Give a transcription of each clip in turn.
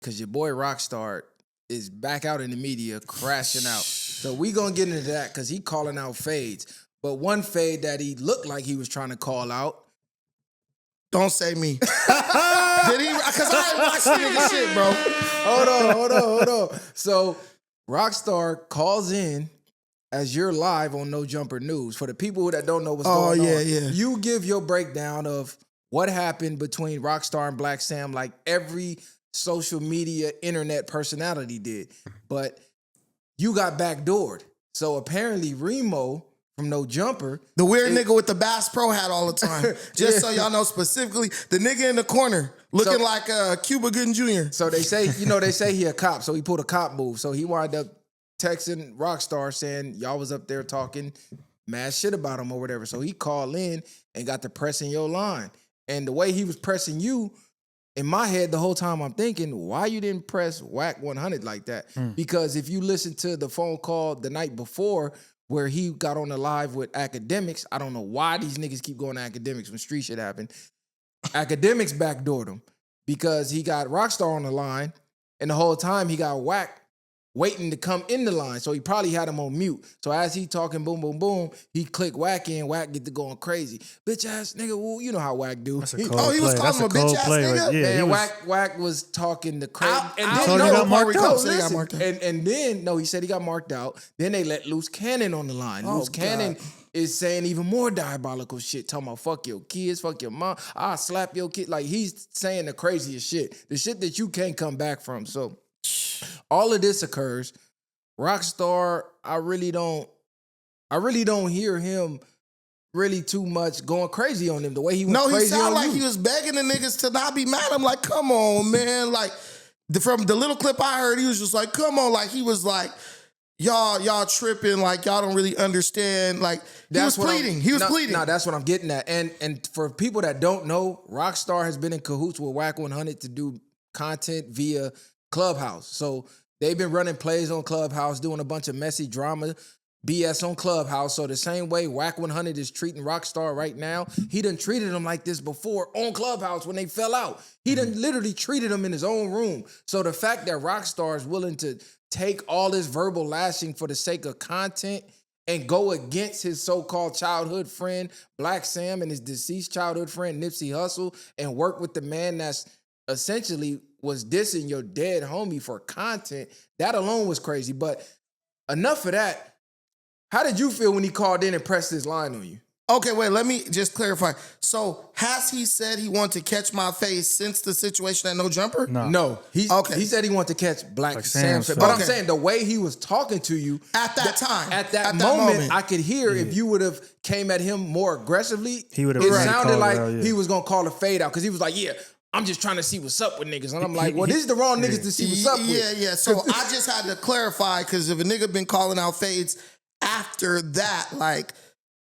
because your boy Rockstar is back out in the media crashing out. So we gonna get into that because he calling out fades. But one fade that he looked like he was trying to call out. Don't say me. Did he? Because I ain't watched the nigga shit, bro. Hold on. So Rockstar calls in as you're live on No Jumper News. For the people that don't know what's going on, you give your breakdown of what happened between Rockstar and Black Sam like every social media internet personality did. But you got backdoored. So apparently Remo from No Jumper, the weird nigga with the Bass Pro hat all the time. Just so y'all know specifically, the nigga in the corner looking like Cuba Gooding Jr. So they say he a cop. So he pulled a cop move. So he wound up texting Rockstar saying y'all was up there talking mad shit about him or whatever. So he called in and got to pressing your line. And the way he was pressing you, in my head the whole time I'm thinking, why you didn't press Whack 100 like that? Because if you listen to the phone call the night before where he got on the live with Academics, I don't know why these niggas keep going to Academics when street shit happened. Academics backdoored him because he got Rockstar on the line and the whole time he got Whack waiting to come in the line. So he probably had him on mute. So as he talking boom, boom, boom, he click Whack in, Whack get to going crazy. Bitch ass nigga, well, you know how Whack do. He was calling him a bitch ass nigga? Yeah, man, Whack was talking the crazy. And then he said he got marked out. Then they let Loose Cannon on the line. Loose Cannon is saying even more diabolical shit, talking about fuck your kids, fuck your mom, I'll slap your kid. Like he's saying the craziest shit. The shit that you can't come back from. So all of this occurs. Rockstar, I really don't hear him really too much going crazy on him. The way he went crazy on you. No, he sounded like he was begging the niggas to not be mad. I'm like, come on, man. Like, from the little clip I heard, he was just like, come on. Like, he was like, y'all tripping. Like, y'all don't really understand. Like, he was pleading. No, that's what I'm getting at. And for people that don't know, Rockstar has been in cahoots with Whack 100 to do content via Clubhouse. So they've been running plays on Clubhouse, doing a bunch of messy drama, BS on Clubhouse. So the same way Whack 100 is treating Rockstar right now, he done treated him like this before on Clubhouse when they fell out. He done literally treated him in his own room. So the fact that Rockstar is willing to take all this verbal lashing for the sake of content and go against his so-called childhood friend, Black Sam, and his deceased childhood friend, Nipsey Hussle, and work with the man that's essentially was dissing your dead homie for content, that alone was crazy. But enough of that. How did you feel when he called in and pressed his line on you? Okay, wait, let me just clarify. So, has he said he wanted to catch my face since the situation at No Jumper? No. He said he wanted to catch Black Sam. But I'm saying the way he was talking to you at that time, at that moment, I could hear if you would have came at him more aggressively, it sounded like he was gonna call a fade out because he was like, yeah, I'm just trying to see what's up with niggas. And I'm like, well, this is the wrong niggas to see what's up with. Yeah. So I just had to clarify because if a nigga been calling out fades after that, like,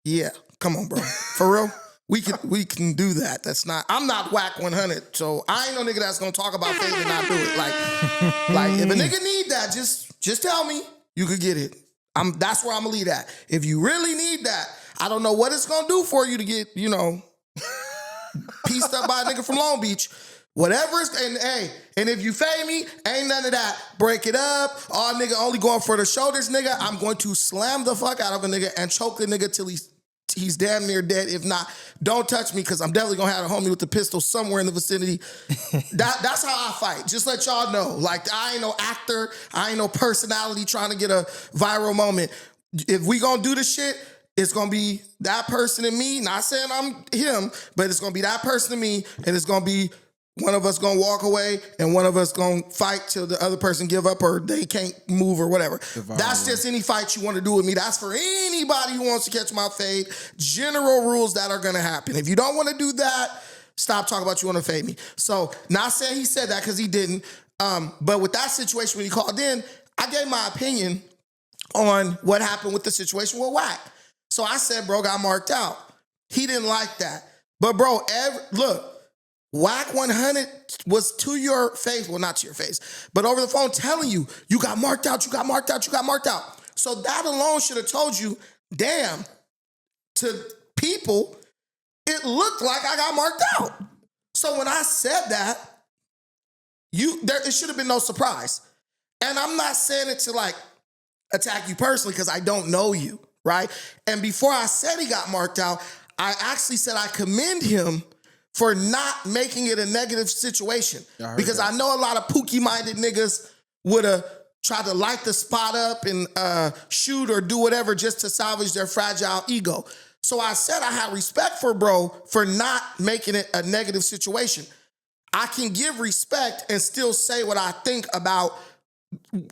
yeah, come on, bro. For real? We can do that. That's not, I'm not Whack 100. So I ain't no nigga that's gonna talk about fades and not do it. Like if a nigga need that, just tell me you could get it. That's where I'm gonna leave that. If you really need that, I don't know what it's gonna do for you to get, pieced up by a nigga from Long Beach. Whatever, and if you fade me, ain't none of that. Break it up. All nigga only going for the shoulders, nigga. I'm going to slam the fuck out of a nigga and choke the nigga till he's damn near dead. If not, don't touch me because I'm definitely gonna have a homie with the pistol somewhere in the vicinity. That's how I fight. Just let y'all know. Like, I ain't no actor. I ain't no personality trying to get a viral moment. If we gonna do the shit, it's going to be that person and me. Not saying I'm him, but it's going to be that person and me, and it's going to be one of us going to walk away and one of us going to fight till the other person give up or they can't move or whatever. That's just any fight you want to do with me. That's for anybody who wants to catch my fade. General rules that are going to happen. If you don't want to do that, stop talking about you want to fade me. So, not saying he said that because he didn't, but with that situation when he called in, I gave my opinion on what happened with the situation with Whack. So I said, bro, got marked out. He didn't like that. But bro, look, Whack 100 was to your face, well, not to your face, but over the phone telling you, you got marked out, you got marked out, you got marked out. So that alone should have told you, damn, to people, it looked like I got marked out. So when I said that, it should have been no surprise. And I'm not saying it to like attack you personally because I don't know you, right? And before I said he got marked out, I actually said I commend him for not making it a negative situation. Because I know a lot of pookie-minded niggas would have tried to light the spot up and shoot or do whatever just to salvage their fragile ego. So I said I had respect for bro for not making it a negative situation. I can give respect and still say what I think about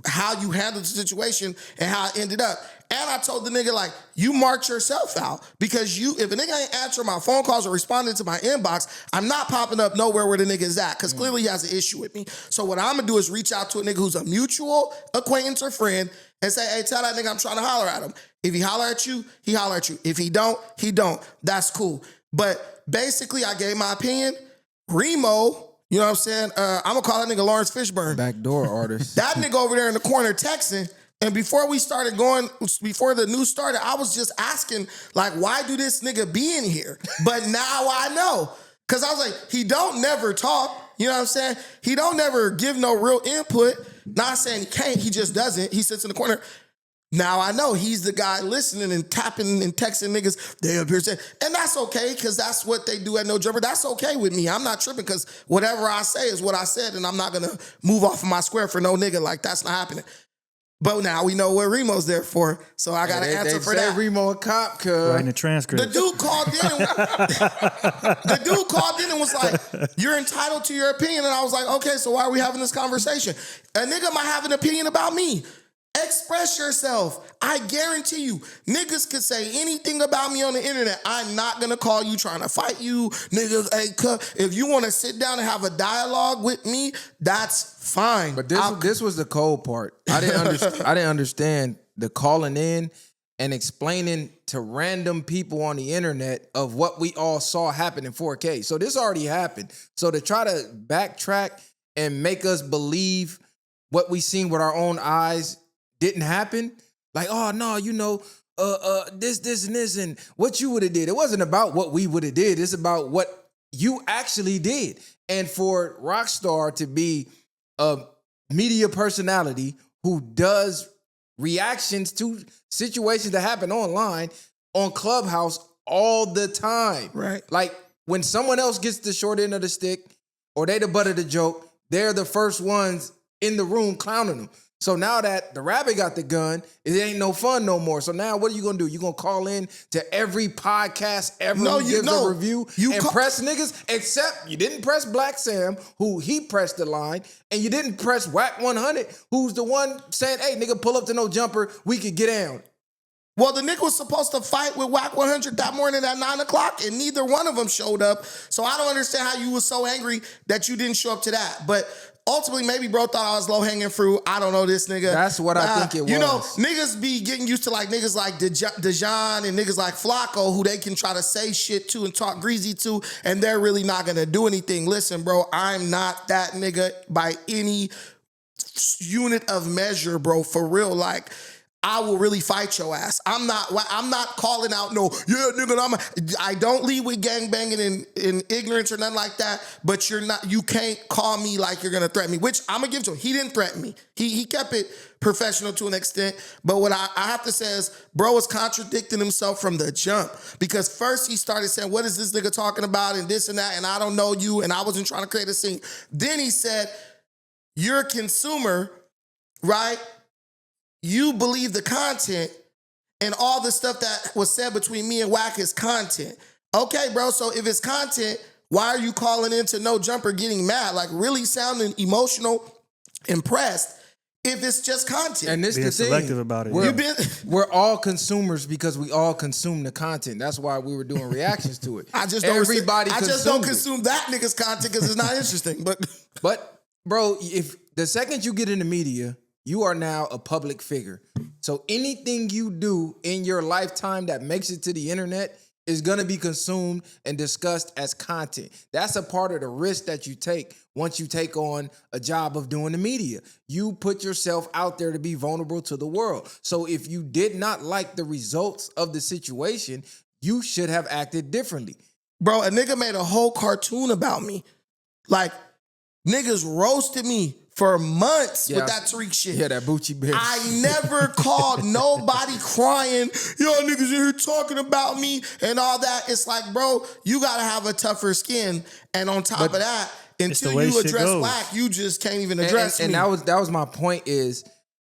how you handled the situation and how it ended up. And I told the nigga, like, you marked yourself out because if a nigga ain't answering my phone calls or responding to my inbox, I'm not popping up nowhere where the nigga is at because clearly he has an issue with me. So what I'm going to do is reach out to a nigga who's a mutual acquaintance or friend and say, hey, tell that nigga I'm trying to holler at him. If he holler at you, he holler at you. If he don't, he don't. That's cool. But basically, I gave my opinion. Remo, you know what I'm saying? I'm going to call that nigga Lawrence Fishburne. Backdoor artist. That nigga over there in the corner texting. And before the news started, I was just asking, like, why do this nigga be in here? But now I know. Because I was like, he don't never talk. You know what I'm saying? He don't never give no real input. Not saying he can't, he just doesn't. He sits in the corner. Now I know he's the guy listening and tapping and texting niggas. They up here saying, and that's okay because that's what they do at No Jumper. That's okay with me. I'm not tripping because whatever I say is what I said, and I'm not gonna move off of my square for no nigga. Like that's not happening. But now we know what Remo's there for, so I got to answer for that. Remo a cop, cuz. Writing the transcript. The dude called in and was like, "You're entitled to your opinion," and I was like, "Okay, so why are we having this conversation?" A nigga might have an opinion about me. Express yourself. I guarantee you, niggas could say anything about me on the internet. I'm not gonna call you trying to fight you. Niggas, hey, if you want to sit down and have a dialogue with me, that's fine. But this was the cold part. I didn't understand the calling in and explaining to random people on the internet of what we all saw happen in 4K. So this already happened. So to try to backtrack and make us believe what we seen with our own eyes didn't happen. Like, oh no, you know, this and this and what you would have did. It wasn't about what we would have did. It's about what you actually did. And for Rockstar to be a media personality who does reactions to situations that happen online on Clubhouse all the time. Right. Like when someone else gets the short end of the stick or they the butt of the joke, they're the first ones in the room clowning them. So now that the rabbit got the gun, it ain't no fun no more. So now what are you going to do? You going to call in to every podcast ever who gives a review and press niggas? Except you didn't press Black Sam, who he pressed the line, and you didn't press Whack 100, who's the one saying, hey, nigga, pull up to No Jumper, we could get down. Well, the nigga was supposed to fight with Whack 100 that morning at 9 o'clock, and neither one of them showed up. So I don't understand how you was so angry that you didn't show up to that. But ultimately, maybe bro thought I was low-hanging fruit. I don't know this nigga. That's what I think it was. You know, niggas be getting used to like niggas like Dejan and niggas like Flacco who they can try to say shit to and talk greasy to, and they're really not going to do anything. Listen, bro, I'm not that nigga by any unit of measure, bro, for real. Like, I will really fight your ass. I'm not calling out no, yeah, nigga, I don't lead with gangbanging and ignorance or nothing like that, but you can't call me like you're gonna threaten me, which I'm gonna give to him. He didn't threaten me. He kept it professional to an extent, but what I have to say is, bro was contradicting himself from the jump, because first he started saying, what is this nigga talking about and this and that, and I don't know you, and I wasn't trying to create a scene. Then he said, you're a consumer, right? You believe the content and all the stuff that was said between me and Wack is content. Okay, bro, so if it's content, why are you calling into No Jumper getting mad? Like really sounding emotional, impressed, if it's just content. And this being the thing. selective about it. We're all consumers because we all consume the content. That's why we were doing reactions to it. I just don't consume that nigga's content because it's not interesting. But bro, if the second you get in the media, you are now a public figure. So anything you do in your lifetime that makes it to the internet is going to be consumed and discussed as content. That's a part of the risk that you take once you take on a job of doing the media. You put yourself out there to be vulnerable to the world. So if you did not like the results of the situation, you should have acted differently. Bro, a nigga made a whole cartoon about me. Like, Niggas roasted me for months with that Tariq shit. Yeah, that Bucci bitch. I never called nobody crying, y'all niggas in here talking about me and all that. It's like, bro, you gotta have a tougher skin. And on top of that, until you address Wack, you just can't even address me. And that was my point is,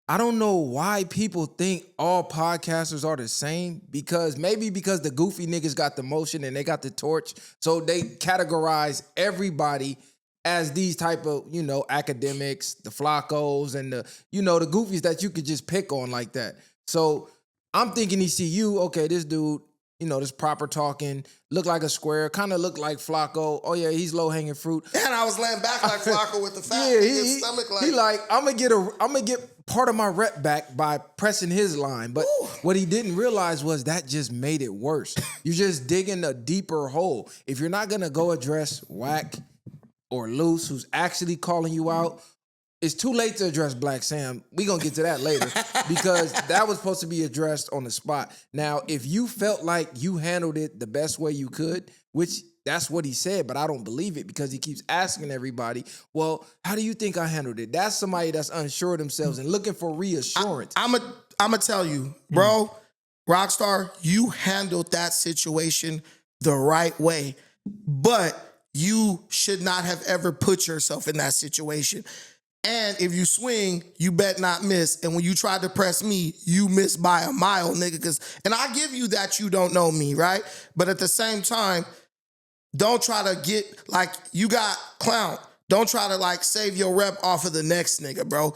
I don't know why people think all podcasters are the same, because the goofy niggas got the motion and they got the torch, so they categorize everybody as these type of, academics, the Floccos and the goofies that you could just pick on like that. So I'm thinking he see you, okay, this dude, this proper talking, look like a square, kind of look like Flocko. Oh yeah, he's low hanging fruit. And I was laying back like Flocko with the fat in his stomach. Like, he like, I'm gonna get part of my rep back by pressing his line. But what he didn't realize was that just made it worse. You're just digging a deeper hole. If you're not gonna go address Wack or Loose, who's actually calling you out, it's too late to address Black Sam. We gonna get to that later because that was supposed to be addressed on the spot. Now, if you felt like you handled it the best way you could, which that's what he said, but I don't believe it because he keeps asking everybody, well, how do you think I handled it? That's somebody that's unsure of themselves and looking for reassurance. I'm gonna tell you, bro, Rockstar, you handled that situation the right way, but you should not have ever put yourself in that situation. And if you swing, you bet not miss. And when you tried to press me, you missed by a mile, nigga. And I give you that you don't know me, right? But at the same time, don't try to get, like, you got clown. Don't try to, like, save your rep off of the next nigga, bro.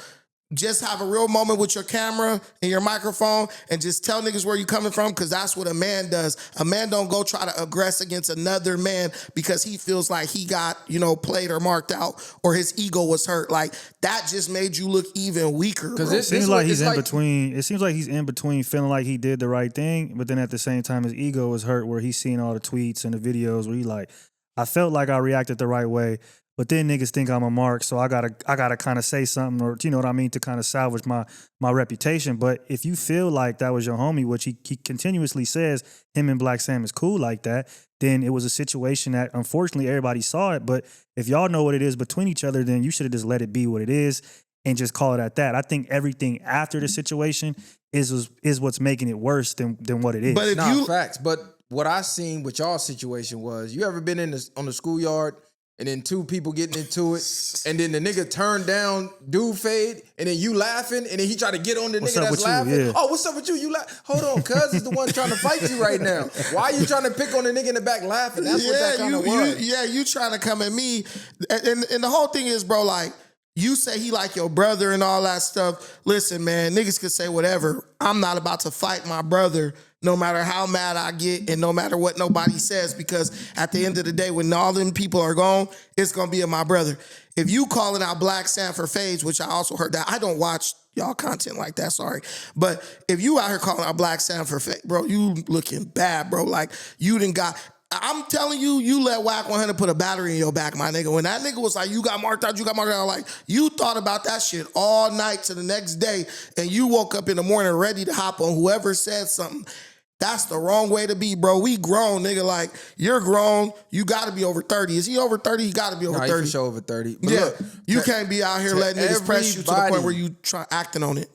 Just have a real moment with your camera and your microphone and just tell niggas where you coming from, because that's what a man does. A man don't go try to aggress against another man because he feels like he got, played or marked out or his ego was hurt. Like, that just made you look even weaker, bro. It seems like he's in between. It seems like he's in between feeling like he did the right thing, but then at the same time his ego was hurt where he's seeing all the tweets and the videos where he like, I felt like I reacted the right way. But then niggas think I'm a mark, so I gotta kind of say something, or you know what I mean, to kind of salvage my reputation. But if you feel like that was your homie, which he continuously says him and Black Sam is cool like that, then it was a situation that unfortunately everybody saw it. But if y'all know what it is between each other, then you should have just let it be what it is and just call it at that. I think everything after the situation is what's making it worse than what it is. But facts. But what I seen with y'all situation was, you ever been on the schoolyard? And then two people getting into it, and then the nigga turned down, dude fade, and then you laughing, and then he tried to get on the nigga that's laughing. Yeah. Oh, what's up with you? You hold on, cuz is the one trying to fight you right now. Why are you trying to pick on the nigga in the back laughing? That's what that kind of was. You trying to come at me, and the whole thing is, bro, like, you say he like your brother and all that stuff. Listen, man, niggas can say whatever. I'm not about to fight my brother no matter how mad I get and no matter what nobody says, because at the end of the day, when all them people are gone, it's going to be my brother. If you calling out Black Sam for fades, which I also heard that, I don't watch y'all content like that, sorry. But if you out here calling out Black Sam for fade, bro, you looking bad, bro. Like, you done got... I'm telling you, you let Wack 100 put a battery in your back, my nigga. When that nigga was like, you got marked out, like, you thought about that shit all night to the next day, and you woke up in the morning ready to hop on whoever said something. That's the wrong way to be, bro. We grown, nigga. Like, you're grown. You got to be over 30. Is he over 30? He got to be over 30. He for sure over 30. But yeah, look, you can't be out here letting niggas press you to the point where you acting on it.